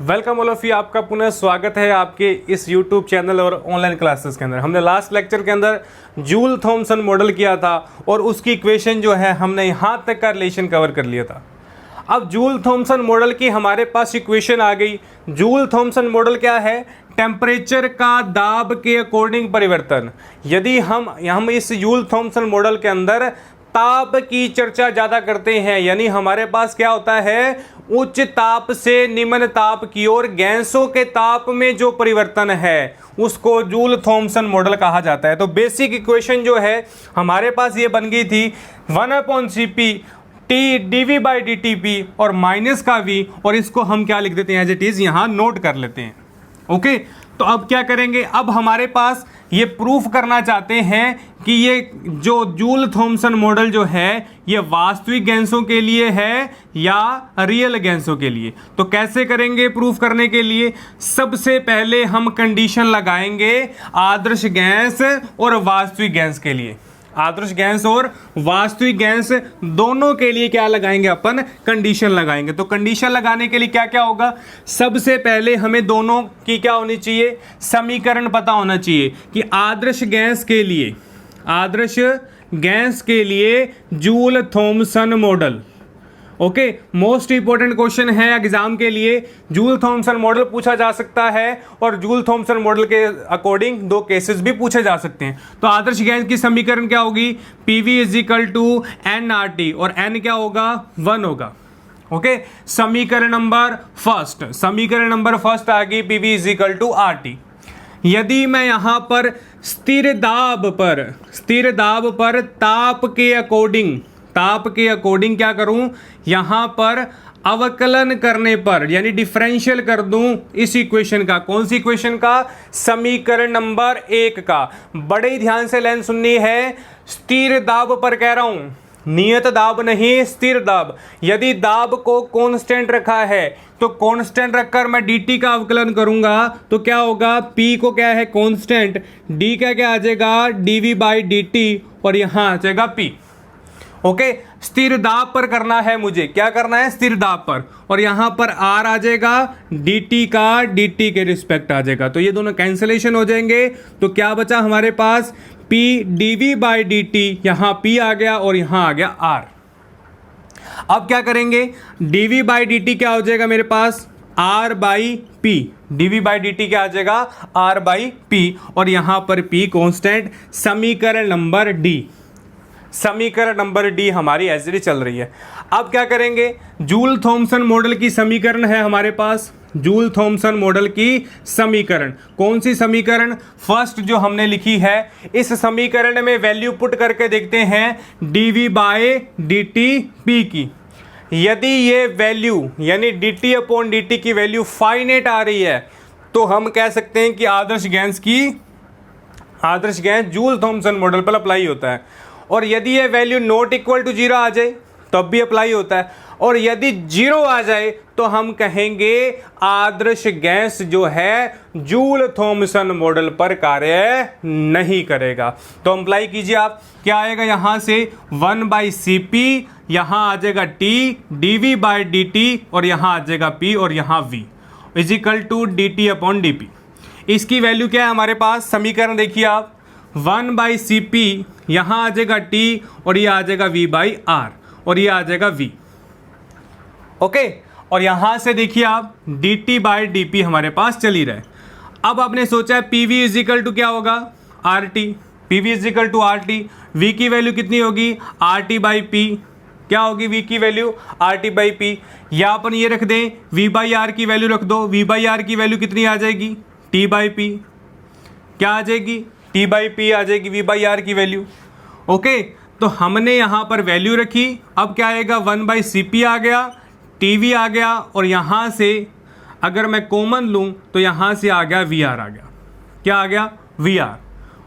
Welcome all of you, आपका पुनः स्वागत है आपके इस YouTube चैनल और ऑनलाइन क्लासेस के अंदर। हमने लास्ट लेक्चर के अंदर जूल थॉमसन मॉडल किया था और उसकी इक्वेशन जो है हमने यहाँ तक का रिलेशन कवर कर लिया था। अब जूल थॉमसन मॉडल की हमारे पास इक्वेशन आ गई। जूल थॉमसन मॉडल क्या है? टेम्परेचर का दाब के अकॉर्डिंग परिवर्तन। यदि हम इस जूल थॉमसन मॉडल के अंदर ताप की चर्चा ज़्यादा करते हैं, यानी हमारे पास क्या होता है, उच्च ताप से निम्न ताप की ओर गैसों के ताप में जो परिवर्तन है उसको जूल थॉमसन मॉडल कहा जाता है। तो बेसिक इक्वेशन जो है हमारे पास ये बन गई थी 1/Cp T dv by D T P और माइनस का v, और इसको हम क्या लिख देते हैं, एज इट इज यहाँ नोट कर लेते हैं। ओके, तो अब क्या करेंगे, अब हमारे पास ये प्रूफ करना चाहते हैं कि ये जो जूल थॉमसन मॉडल जो है ये वास्तविक गैसों के लिए है या रियल गैसों के लिए। तो कैसे करेंगे प्रूफ करने के लिए? सबसे पहले हम कंडीशन लगाएंगे आदर्श गैस और वास्तविक गैस के लिए। आदर्श गैस और वास्तविक गैस दोनों के लिए क्या लगाएंगे, अपन कंडीशन लगाएंगे। तो कंडीशन लगाने के लिए क्या क्या होगा? सबसे पहले हमें दोनों की क्या होनी चाहिए, समीकरण पता होना चाहिए कि आदर्श गैस के लिए joule Thompson model. Okay, most important question है एग्जाम के लिए। जूल थॉमसन मॉडल पूछा जा सकता है और जूल थॉमसन मॉडल के अकॉर्डिंग दो केसेस भी पूछे जा सकते हैं। तो आदर्श गैस की समीकरण क्या होगी? PV = nRT, और n क्या होगा, 1 होगा। ओके, समीकरण नंबर फर्स्ट आ गई PV = RT। यदि मैं यहां पर स्थिर दाब पर ताप के अकॉर्डिंग क्या करूं, यहां पर अवकलन करने पर यानी डिफरेंशियल कर दूं इस इक्वेशन का। कौन सी इक्वेशन का? समीकरण नंबर 1 का। बड़े ध्यान से लाइन सुननी है, स्थिर दाब पर कह रहा हूं, नियत दाब नहीं, स्थिर दाब। यदि दाब को कांस्टेंट रखा है तो कांस्टेंट रखकर मैं dt का अवकलन करूंगा तो क्या होगा, p को क्या है कांस्टेंट, d का क्या आ जाएगा dv बाई dt, और यहां आ जाएगा p। ओके, स्थिर दाब पर करना है मुझे, क्या करना है, स्थिर दाब पर, और यहां पर r आ जाएगा dt का dt के रिस्पेक्ट आ जाएगा। तो ये दोनों कैंसिलेशन हो जाएंगे। तो क्या बचा हमारे पास, p dv बाई dt, यहां p आ गया और यहां आ गया r। अब क्या करेंगे, dv बाई dt क्या हो जाएगा मेरे पास, r by p। dv by dt क्या आ जाएगा, r बाई p, और यहां पर p कांस्टेंट। समीकरण नंबर डी हमारी एज इट इज चल रही है। अब क्या करेंगे, जूल थॉमसन मॉडल की समीकरण है हमारे पास, जूल थॉमसन मॉडल की समीकरण। कौन सी समीकरण? फर्स्ट जो हमने लिखी है, इस समीकरण में वैल्यू पुट करके देखते हैं dv बाय dt p की। यदि ये वैल्यू यानी dt/dt की वैल्यू फाइनाइट आ रही है तो हम कह सकते हैं कि आदर्श गैस जूल थॉमसन मॉडल पर अप्लाई होता है। और यदि ये वैल्यू नॉट इक्वल टू 0 आ जाए तब भी अप्लाई होता है, और यदि 0 आ जाए तो हम कहेंगे आदर्श गैस जो है जूल थॉमसन मॉडल पर कार्य नहीं करेगा। तो अप्लाई कीजिए आप, क्या आएगा यहां से 1/Cp, यहां आ जाएगा t dv बाई dt, और यहां आ जाएगा p, और यहां v = dt/dp। इसकी वैल्यू क्या है हमारे पास, समीकरण देखिए आप, 1/Cp, यहां आ जाएगा t, और ये आ जाएगा v बाई r, और ये आ जाएगा v। ओके, और यहां से देखिए आप dt बाई dp हमारे पास चल ही रहा है। अब आपने सोचा है PV = क्या होगा, RT। PV = RT, v की वैल्यू कितनी होगी, RT बाई p। क्या होगी v की वैल्यू, RT बाई p। या अपन ये रख दें v बाई r की वैल्यू रख दो, v बाई r की वैल्यू कितनी आ जाएगी, t बाई p। क्या आ जाएगी, t बाई p आ जाएगी v बाई r की वैल्यू। ओके, तो हमने यहां पर वैल्यू रखी। अब क्या आएगा, 1/Cp आ गया, tv आ गया, और यहां से अगर मैं कॉमन लूं तो यहां से आ गया vr आ गया। क्या आ गया, vr।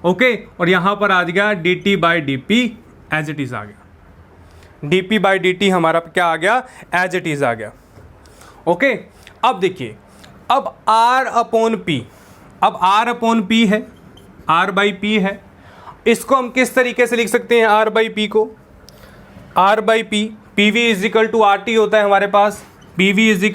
ओके, और यहां पर आ गया dt by dp as it is आ गया। dp बाई dt हमारा क्या आ गया, एज इट इज आ गया। ओके, अब देखिए, अब r/p है, r बाई p है। इसको हम किस तरीके से लिख सकते हैं, r बाई p को, r by p, PV = RT होता है हमारे पास, PV =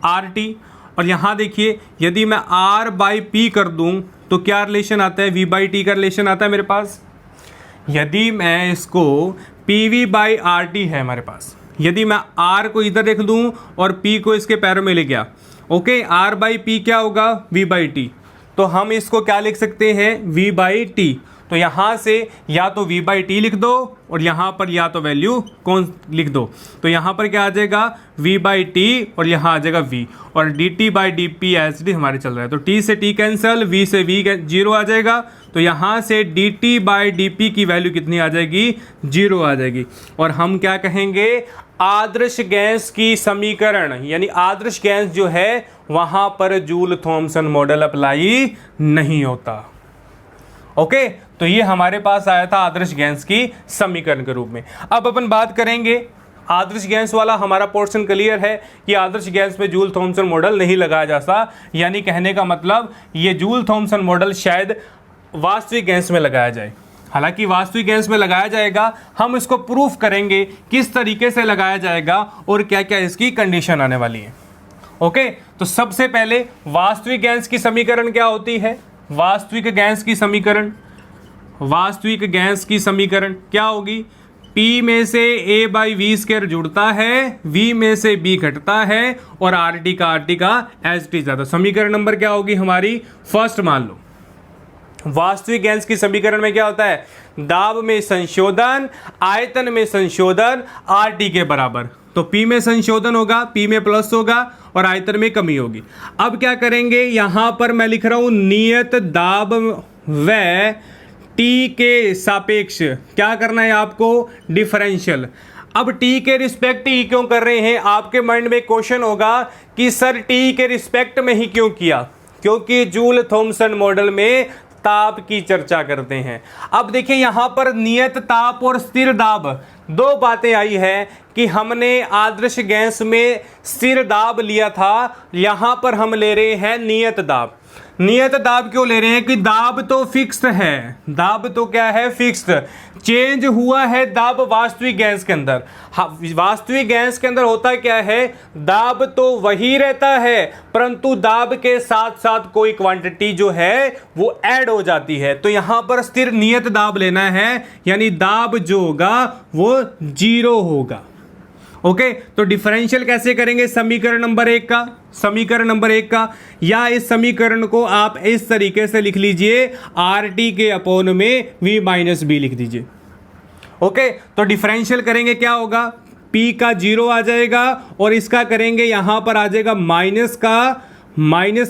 RT, और यहाँ देखिए यदि मैं R बाई पी कर दूँ तो क्या रिलेशन आता है, V बाई टी का रिलेशन आता है मेरे पास। यदि मैं इसको PV बाई आर टी है हमारे पास, यदि मैं R को इधर रख दूँ और P को इसके पैरों में ले गया, ओके, R बाई पी क्या होगा, V बाई टी। तो हम इसको क्या लिख सकते हैं, V बाई टी। तो यहाँ से या तो V बाई टी लिख दो और यहाँ पर या तो वैल्यू कौन लिख दो। तो यहाँ पर क्या आ जाएगा, V बाई टी और यहाँ आ जाएगा V, और D T by D P H D हमारे चल रहा है। तो T से T कैंसिल, V से V 0 आ जाएगा। तो यहाँ से D T by D P की वैल्यू कितनी आ जाएगी, 0 आ जाएगी। और हम क्या कहेंगे, आदर्श गैस की समीकरण, यानी आदर्श गैस जो है वहाँ पर जूल थॉमसन मॉडल अप्लाई नहीं होता। ओके, तो ये हमारे पास आया था आदर्श गैस की समीकरण के रूप में। अब अपन बात करेंगे आदर्श गैस वाला हमारा पोर्शन क्लियर है कि आदर्श गैस में जूल थॉमसन मॉडल नहीं लगाया जाता, यानी कहने का मतलब ये जूल थॉमसन मॉडल शायद वास्तविक गैस में लगाया जाए। हालांकि वास्तविक गैस में लगाया जाएगा, हम इसको प्रूफ करेंगे किस तरीके से लगाया जाएगा और क्या क्या इसकी कंडीशन आने वाली है। ओके, तो सबसे पहले वास्तविक गैस की समीकरण क्या होती है, वास्तविक गैस की समीकरण, वास्तविक गैस की समीकरण क्या होगी, P में से A बाई वी स्क्वायर जुड़ता है, V में से B घटता है और RT का HT ज्यादा। समीकरण नंबर क्या होगी हमारी, फर्स्ट मान लो। वास्तविक गैस की समीकरण में क्या होता है, दाब में संशोधन, आयतन में संशोधन, RT के बराबर। तो P में संशोधन होगा, P में प्लस होगा और आयतन में कमी होगी। अब क्या करेंगे, यहां पर मैं लिख रहा हूं नियत दाब व T के सापेक्ष क्या करना है आपको, डिफरेंशियल। अब T के रिस्पेक्ट ही क्यों कर रहे हैं, आपके माइंड में क्वेश्चन होगा कि सर T के रिस्पेक्ट में ही क्यों किया, क्योंकि जूल थॉमसन मॉडल में ताप की चर्चा करते हैं। अब देखिए यहां पर नियत ताप और स्थिर दाब दो बातें आई है कि हमने आदर्श गैस में स्थिर दाब लिया था, यहां पर हम ले रहे हैं नियत दाब। नियत दाब क्यों ले रहे हैं कि दाब तो फिक्स्ड है, दाब तो क्या है, फिक्स्ड। चेंज हुआ है दाब वास्तविक गैस के अंदर। वास्तविक गैस के अंदर होता क्या है, दाब तो वही रहता है परंतु दाब के साथ साथ कोई क्वांटिटी जो है वो ऐड हो जाती है। तो यहां पर स्थिर नियत दाब लेना है, यानी दाब जो होगा वो 0 होगा। ओके, तो डिफरेंशियल कैसे करेंगे, समीकरण नंबर 1 का, समीकरण नंबर 1 का, या इस समीकरण को आप इस तरीके से लिख लीजिए, RT के अपॉन में V माइनस बी लिख दीजिए। ओके, तो डिफरेंशियल करेंगे क्या होगा, P का 0 आ जाएगा और इसका करेंगे यहां पर आ जाएगा माइनस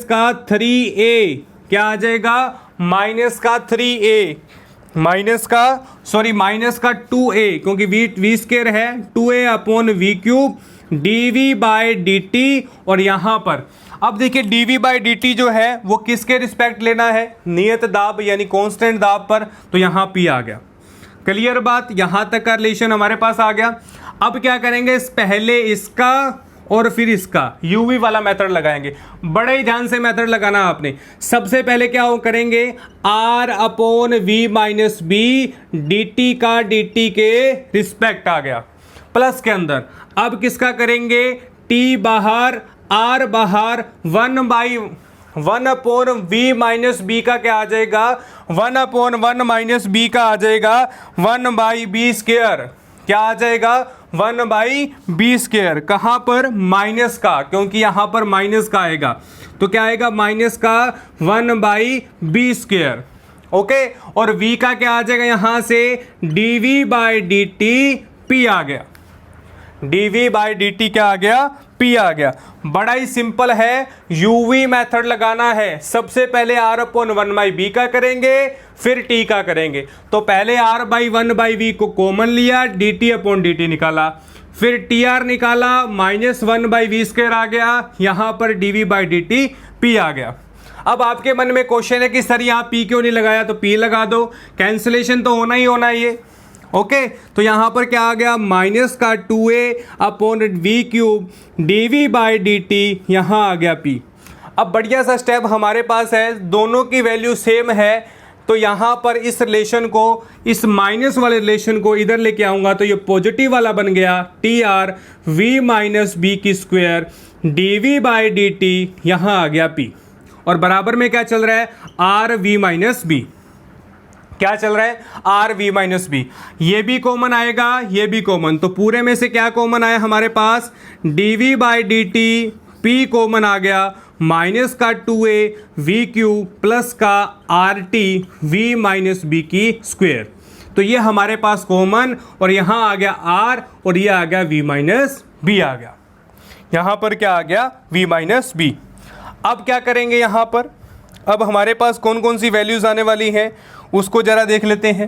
का 3A, क्या आ जाएगा, माइनस का 3A, माइनस का 2A, क्योंकि वी स्क्वायर है, 2A upon v cube dV by dt। और यहां पर अब देखिए dV बाई dt जो है वो किसके रिस्पेक्ट लेना है, नियत दाब यानी कांस्टेंट दाब पर। तो यहां P आ गया, क्लियर बात, यहां तक का रिलेशन हमारे पास आ गया। अब क्या करेंगे, पहले इसका और फिर इसका यूवी वाला मेथड लगाएंगे। बड़े ही ध्यान से मेथड लगाना आपने। सबसे पहले क्या हो करेंगे, R upon we minus b dt का dt के रिस्पेक्ट आ गया प्लस के अंदर। अब किसका करेंगे, T बाहर R बाहर, 1 अपॉन वी माइनस बी का क्या आ जाएगा, 1 अपॉन 1 माइनस बी का आ जाएगा 1 बाई बी स्क्वायर, क्या आ जाएगा 1 बाई बी स्क्वायर। कहां पर, माइनस का, क्योंकि यहां पर माइनस का आएगा तो क्या आएगा, माइनस का 1 बाई बी स्क्वायर। ओके, और v का क्या आ जाएगा, यहां से dv बाई dt p आ गया, dv बाई dt क्या आ गया, p आ गया। बड़ा ही सिंपल है, यूवी मेथड लगाना है। सबसे पहले r अपॉन 1 बाई बी का करेंगे, फिर t का करेंगे। तो पहले r बाई 1 बाई वी को कॉमन लिया, dt अपॉन dt निकाला, फिर tr निकाला, माइनस 1 बाई वी स्क्वायर आ गया, यहां पर dv बाई dt p आ गया। अब आपके मन में क्वेश्चन है कि सर यहाँ p क्यों नहीं लगाया, तो p लगा दो, कैंसिलेशन तो होना ही होना है ये। ओके, तो यहां पर क्या आ गया, माइनस का 2A upon v cube dv by dt, यहां आ गया p। अब बढ़िया सा स्टेप हमारे पास है, दोनों की वैल्यू सेम है, तो यहां पर इस रिलेशन को, इस माइनस वाले रिलेशन को इधर लेके आऊंगा तो ये पॉजिटिव वाला बन गया, TR v माइनस बी की square dv by D T यहाँ आ गया p, और बराबर में क्या चल रहा है, आर वी माइनस बी। क्या चल रहा है, आर वी माइनस बी। ये भी कॉमन आएगा, ये भी कॉमन, तो पूरे में से क्या कॉमन आया हमारे पास, dv by D T, p common आ गया, माइनस का 2a वी क्यू प्लस का R T V minus B की स्क्वायर। तो ये हमारे पास कॉमन, और यहाँ आ गया r, और ये आ गया v माइनस बी आ गया। यहाँ पर क्या आ गया, v माइनस बी। अब क्या करेंगे यहाँ पर, अब हमारे पास कौन कौन सी वैल्यूज आने वाली हैं उसको जरा देख लेते हैं।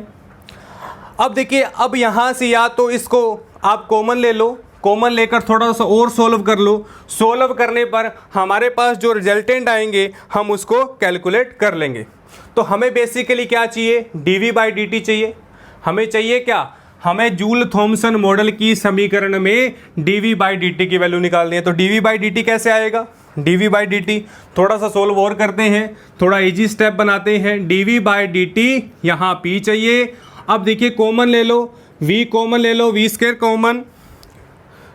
अब देखिए, अब यहाँ से या तो इसको आप कॉमन ले लो, कॉमन लेकर थोड़ा सा और सोल्व कर लो। सोल्व करने पर हमारे पास जो रिजल्टेंट आएंगे हम उसको कैलकुलेट कर लेंगे। तो हमें बेसिकली क्या चाहिए, dv बाई डी टी चाहिए। हमें चाहिए क्या, हमें जूल थॉमसन मॉडल की समीकरण में dv बाई डी टी की वैल्यू निकालनी है। तो dv बाई डी टी कैसे आएगा, dv बाई डी टी थोड़ा सा सोल्व और करते हैं, थोड़ा इजी स्टेप बनाते हैं। dv बाई डी टी यहाँ p चाहिए। अब देखिए कॉमन ले लो, v कॉमन ले लो, v स्क्वायर कॉमन,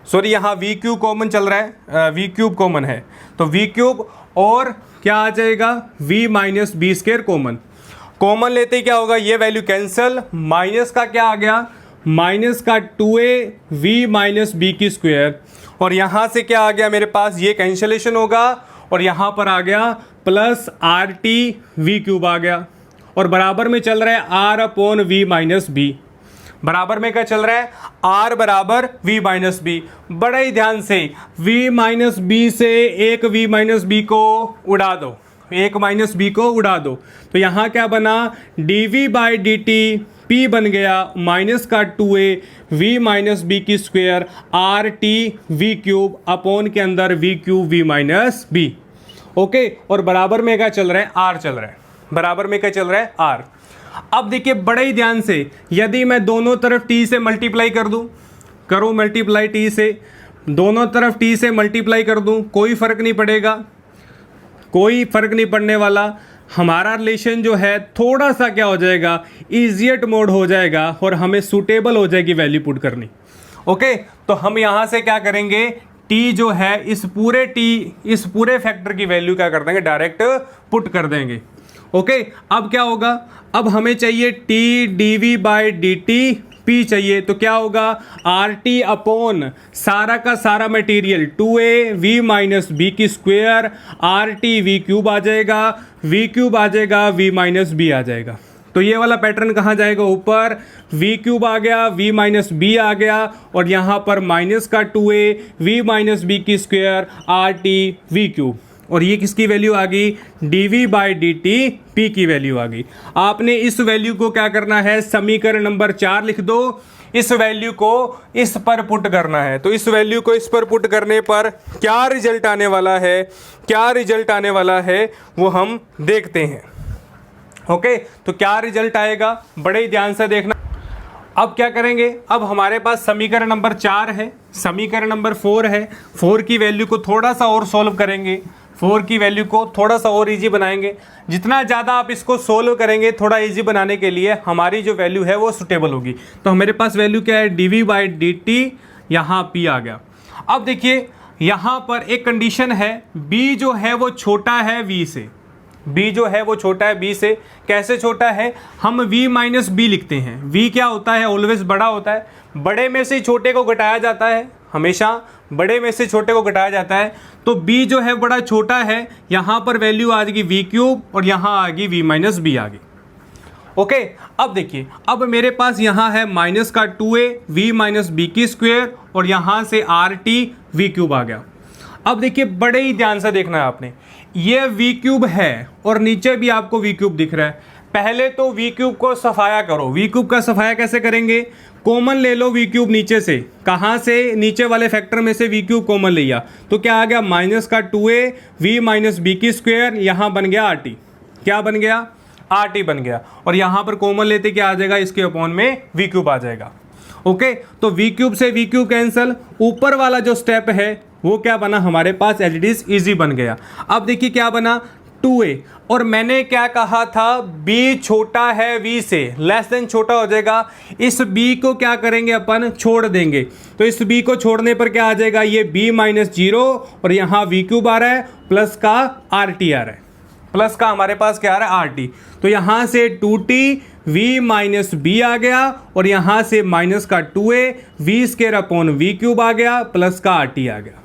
सॉरी यहाँ वी क्यूब कॉमन चल रहा है, वी क्यूब कॉमन है, तो वी क्यूब और क्या आ जाएगा, v minus b square common. Common लेते ही क्या होगा, ये वैल्यू कैंसिल, माइनस का क्या आ गया, माइनस का 2a v माइनस बी की स्क्वायर, और यहाँ से क्या आ गया मेरे पास, ये कैंसिलेशन होगा, और यहाँ पर आ गया plus R T V cube आ गया, और बराबर में चल रहा है r upon we minus B. बराबर में क्या चल रहा है, r बराबर v माइनस बी। बड़ा ही ध्यान से v माइनस बी से एक v माइनस बी को उड़ा दो, एक माइनस बी को उड़ा दो, तो यहाँ क्या बना, dv by D T p बन गया माइनस का 2a v माइनस बी की square R T V cube upon के अंदर v cube v minus b. Okay, और बराबर में क्या चल रहा है, r चल रहा है, बराबर में क्या चल रहा है, r। अब देखिए बड़े ही ध्यान से, यदि मैं दोनों तरफ t से मल्टीप्लाई कर दूं, करो मल्टीप्लाई t से, दोनों तरफ t से मल्टीप्लाई कर दूं, कोई फर्क नहीं पड़ेगा, कोई फर्क नहीं पड़ने वाला। हमारा रिलेशन जो है थोड़ा सा क्या हो जाएगा, इजिएट मोड हो जाएगा, और हमें सूटेबल हो जाएगी वैल्यू पुट करनी। ओके, तो हम यहाँ से क्या करेंगे, t जो है इस पूरे फैक्टर की वैल्यू क्या कर देंगे, डायरेक्ट पुट कर देंगे। ओके, अब क्या होगा, अब हमें चाहिए t dv by D T p चाहिए, तो क्या होगा, आर टी अपॉन सारा का सारा material 2a v minus B की square R T V cube आ जाएगा, v क्यूब आ जाएगा, v माइनस बी आ जाएगा। तो ये वाला पैटर्न कहाँ जाएगा, ऊपर v क्यूब आ गया, v माइनस बी आ गया, और यहाँ पर माइनस का 2a v माइनस बी की square R T V cube, और ये किसकी वैल्यू आ गई, dv by D T p की वैल्यू आ गई। आपने इस वैल्यू को क्या करना है, समीकरण नंबर 4 लिख दो, इस वैल्यू को इस पर पुट करना है। तो इस वैल्यू को इस पर पुट करने पर क्या रिजल्ट आने वाला है, क्या रिजल्ट आने वाला है वो हम देखते हैं। ओके, तो क्या रिजल्ट आएगा, बड़े ही ध्यान से देखना। अब क्या करेंगे, अब हमारे पास समीकरण नंबर 4 है, समीकरण नंबर 4 है, 4 की वैल्यू को थोड़ा सा और सॉल्व करेंगे, 4 की वैल्यू को थोड़ा सा और इजी बनाएंगे। जितना ज़्यादा आप इसको सोल्व करेंगे थोड़ा इजी बनाने के लिए, हमारी जो वैल्यू है वो सुटेबल होगी। तो हमारे पास वैल्यू क्या है, dv बाई डी टी, यहाँ p आ गया। अब देखिए यहाँ पर एक कंडीशन है, b जो है वो छोटा है v से, b जो है वो छोटा है b से। कैसे छोटा है, हम v माइनस बी लिखते हैं। v क्या होता है, ऑलवेज बड़ा होता है, बड़े में से छोटे को घटाया जाता है, हमेशा बड़े में से छोटे को घटाया जाता है। तो b जो है बड़ा छोटा है, यहाँ पर वैल्यू आ जाएगी v क्यूब, और यहाँ आ गई v माइनस बी आ गई। ओके, अब देखिए, अब मेरे पास यहाँ है माइनस का 2a v माइनस बी की स्क्वायर, और यहाँ से आर टी वी क्यूब आ गया। अब देखिए बड़े ही ध्यान से देखना है आपने, ये v क्यूब है और नीचे भी आपको v क्यूब दिख रहा है। पहले तो v क्यूब को सफाया करो। v क्यूब का सफाया कैसे करेंगे, कॉमन ले लो v क्यूब नीचे से, कहाँ से, नीचे वाले फैक्टर में से v क्यूब कॉमन लिया, तो क्या आ गया, माइनस का 2a v माइनस बी की स्क्वायर, यहाँ बन गया आर टी, क्या बन गया, आर टी बन गया, और यहाँ पर कॉमन लेते क्या आ जाएगा, इसके अपॉन में v क्यूब आ जाएगा। ओके, तो v क्यूब से v क्यूब कैंसिल, ऊपर वाला जो स्टेप है वो क्या बना हमारे पास, एज इट इज इजी बन गया। अब देखिए क्या बना, 2a, और मैंने क्या कहा था, b छोटा है v से, लेस देन छोटा हो जाएगा, इस b को क्या करेंगे अपन, छोड़ देंगे। तो इस b को छोड़ने पर क्या आ जाएगा, ये b माइनस 0 और यहाँ v क्यूब आ रहा है, प्लस का RT आ रहा है, प्लस का हमारे पास क्या आ रहा है, RT। तो यहाँ से 2t v माइनस b आ गया और यहाँ से माइनस का 2a v square upon v cube आ गया, प्लस का RT आ गया।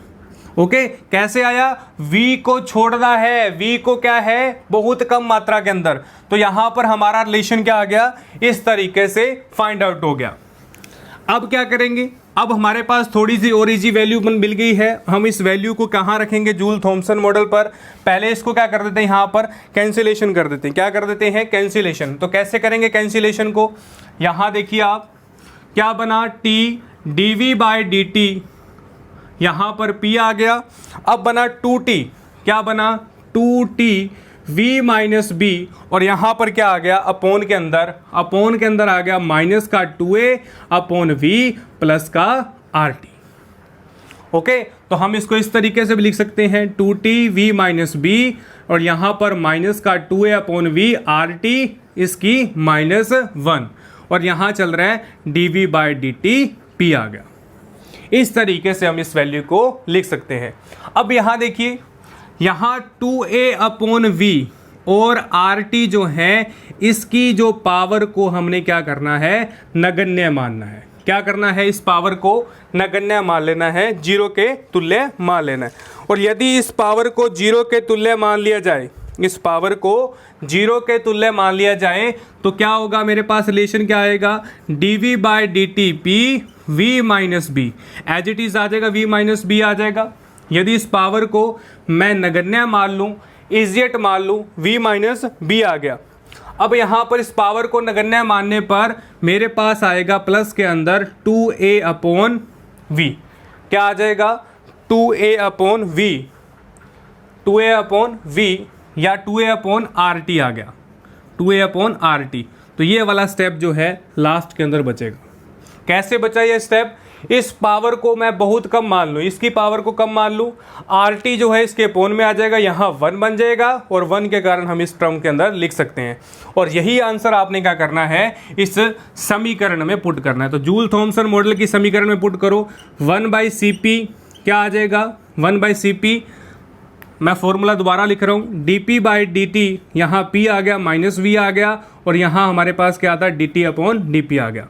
ओके, कैसे आया, v को छोड़ना है, v को क्या है, बहुत कम मात्रा के अंदर, तो यहां पर हमारा रिलेशन क्या आ गया, इस तरीके से फाइंड आउट हो गया। अब क्या करेंगे, अब हमारे पास थोड़ी सी और इजी वैल्यू मिल गई है, हम इस वैल्यू को कहाँ रखेंगे, जूल थॉमसन मॉडल पर। पहले इसको क्या कर देते हैं, यहाँ पर कैंसिलेशन कर देते हैं, क्या कर देते हैं, कैंसिलेशन। तो कैसे करेंगे कैंसिलेशन को, यहाँ देखिए आप, क्या बना, t dv बाई dt, यहाँ पर p आ गया, अब बना 2t, क्या बना, 2t v माइनस b, और यहाँ पर क्या आ गया, अपोन के अंदर आ गया माइनस का 2a अपॉन v प्लस का RT। ओके, तो हम इसको इस तरीके से भी लिख सकते हैं, 2t v माइनस b और यहाँ पर माइनस का 2a अपॉन v RT इसकी -1, और यहाँ चल रहा है dv बाई dt, p आ गया। इस तरीके से हम इस वैल्यू को लिख सकते हैं। अब यहाँ देखिए, यहाँ 2a अपॉन v और RT जो है, इसकी जो पावर को हमने क्या करना है, नगण्य मानना है। क्या करना है, इस पावर को नगण्य मान लेना है, 0 के तुल्य मान लेना है। और यदि इस पावर को 0 के तुल्य मान लिया जाए, इस पावर को 0 के तुल्य मान लिया जाए, तो क्या होगा, मेरे पास रिलेशन क्या आएगा, dv by dt p v minus B, as it is आ जाएगा, v माइनस बी आ जाएगा। यदि इस पावर को मैं नगण्य मान लूँ, इजिएट मान लूँ, v माइनस बी आ गया। अब यहाँ पर इस पावर को नगण्य मानने पर मेरे पास आएगा प्लस के अंदर 2a अपॉन v, क्या आ जाएगा, 2a upon v, 2a upon v या 2a अपॉन RT आ गया, 2a अपॉन RT। तो ये वाला स्टेप जो है लास्ट के अंदर बचेगा। कैसे बचा ये स्टेप, इस पावर को मैं बहुत कम मान लूँ, इसकी पावर को कम मान लूँ, RT जो है इसके अपोन में आ जाएगा, यहाँ 1 बन जाएगा और 1 के कारण हम इस टर्म के अंदर लिख सकते हैं। और यही आंसर आपने क्या करना है, इस समीकरण में पुट करना है। तो जूल थॉमसन मॉडल की समीकरण में पुट करो, 1/Cp क्या आ जाएगा, 1/Cp, मैं फॉर्मूला दोबारा लिख रहा हूँ, dp बाई dt, यहाँ p आ गया, माइनस v आ गया, और यहाँ हमारे पास क्या आता है, dt अपॉन dp आ गया।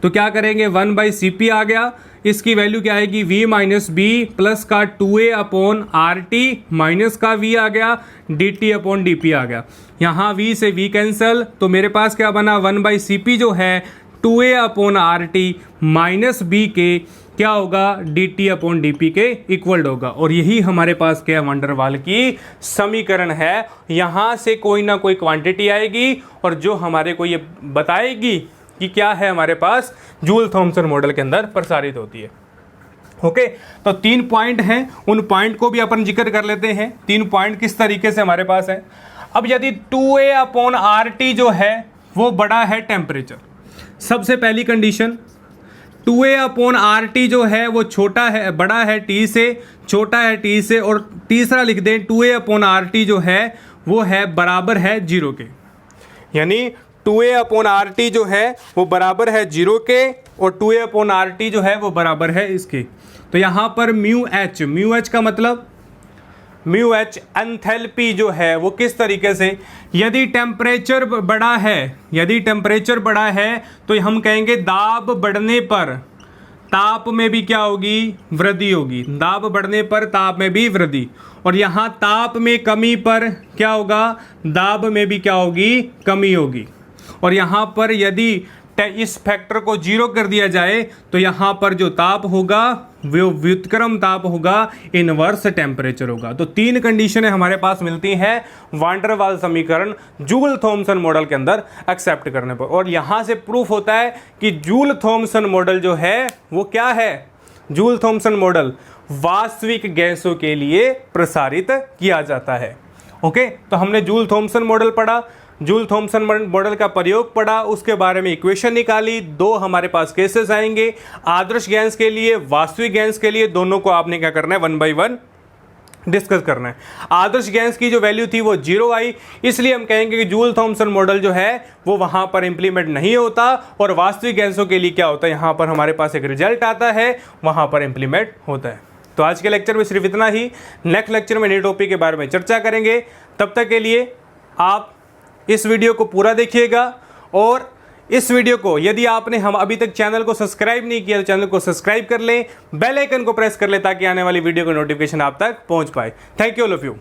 तो क्या करेंगे, 1/Cp आ गया, इसकी वैल्यू क्या आएगी, v माइनस बी प्लस का 2a अपॉन RT माइनस का v आ गया, dt अपॉन dp आ गया। यहाँ v से v कैंसल, तो मेरे पास क्या बना, 1/Cp जो है 2a upon RT minus b के क्या होगा, dt अपॉन dp के इक्वल होगा। और यही हमारे पास क्या, वंडरवाल की समीकरण है। यहाँ से कोई ना कोई क्वांटिटी आएगी और जो हमारे को ये बताएगी कि क्या है हमारे पास जूल थॉमसन मॉडल के अंदर प्रसारित होती है। ओके, तो 3 पॉइंट हैं, उन पॉइंट को भी अपन जिक्र कर लेते हैं। 3 पॉइंट किस तरीके से हमारे पास है। अब यदि 2a अपॉन RT जो है वो बड़ा है टेम्परेचर, सबसे पहली कंडीशन 2a अपॉन RT जो है वो छोटा है, बड़ा है T से, छोटा है T से, और तीसरा लिख दें 2a अपॉन RT जो है वो है बराबर है 0 के, यानी 2a अपॉन RT जो है वो बराबर है 0 के और 2a अपॉन RT जो है वो बराबर है इसके। तो यहाँ पर म्यू एच का मतलब म्यू एच एंथैल्पी जो है वो किस तरीके से, यदि टेम्परेचर बड़ा है तो हम कहेंगे दाब बढ़ने पर ताप में भी क्या होगी, वृद्धि होगी। दाब बढ़ने पर ताप में भी वृद्धि, और यहाँ ताप में कमी पर क्या होगा, दाब में भी क्या होगी, कमी होगी। और यहाँ पर यदि इस फैक्टर को 0 कर दिया जाए तो यहाँ पर जो ताप होगा वो व्युत्क्रम ताप होगा, इनवर्स टेम्परेचर होगा। तो 3 कंडीशनें हमारे पास मिलती हैं वान-डेर वाल समीकरण जूल थॉमसन मॉडल के अंदर एक्सेप्ट करने पर। और यहाँ से प्रूफ होता है कि जूल थॉमसन मॉडल जो है वो क्या है, जूल थॉमसन मॉडल वास्तविक गैसों के लिए प्रसारित किया जाता है। ओके, तो हमने जूल थॉमसन मॉडल पढ़ा, जूल थॉमसन मॉडल का प्रयोग पढ़ा, उसके बारे में इक्वेशन निकाली। 2 हमारे पास केसेस आएंगे, आदर्श गैस के लिए, वास्तविक गैस के लिए, दोनों को आपने क्या करना है 1 by 1 डिस्कस करना है। आदर्श गैस की जो वैल्यू थी वो 0 आई, इसलिए हम कहेंगे कि जूल थॉमसन मॉडल जो है वो वहां पर इंप्लीमेंट नहीं होता, और वास्तविक गैसों के लिए क्या होता है, यहां पर हमारे पास एक रिजल्ट आता है, वहां पर इंप्लीमेंट होता है। तो आज के लेक्चर में सिर्फ इतना ही। नेक्स्ट लेक्चर में नए टॉपिक के बारे में चर्चा करेंगे। तब तक के लिए आप इस वीडियो को पूरा देखिएगा, और इस वीडियो को यदि आपने हम अभी तक चैनल को सब्सक्राइब नहीं किया तो चैनल को सब्सक्राइब कर लें, बेल आइकन को प्रेस कर लें ताकि आने वाली वीडियो का नोटिफिकेशन आप तक पहुंच पाए। Thank you all of you.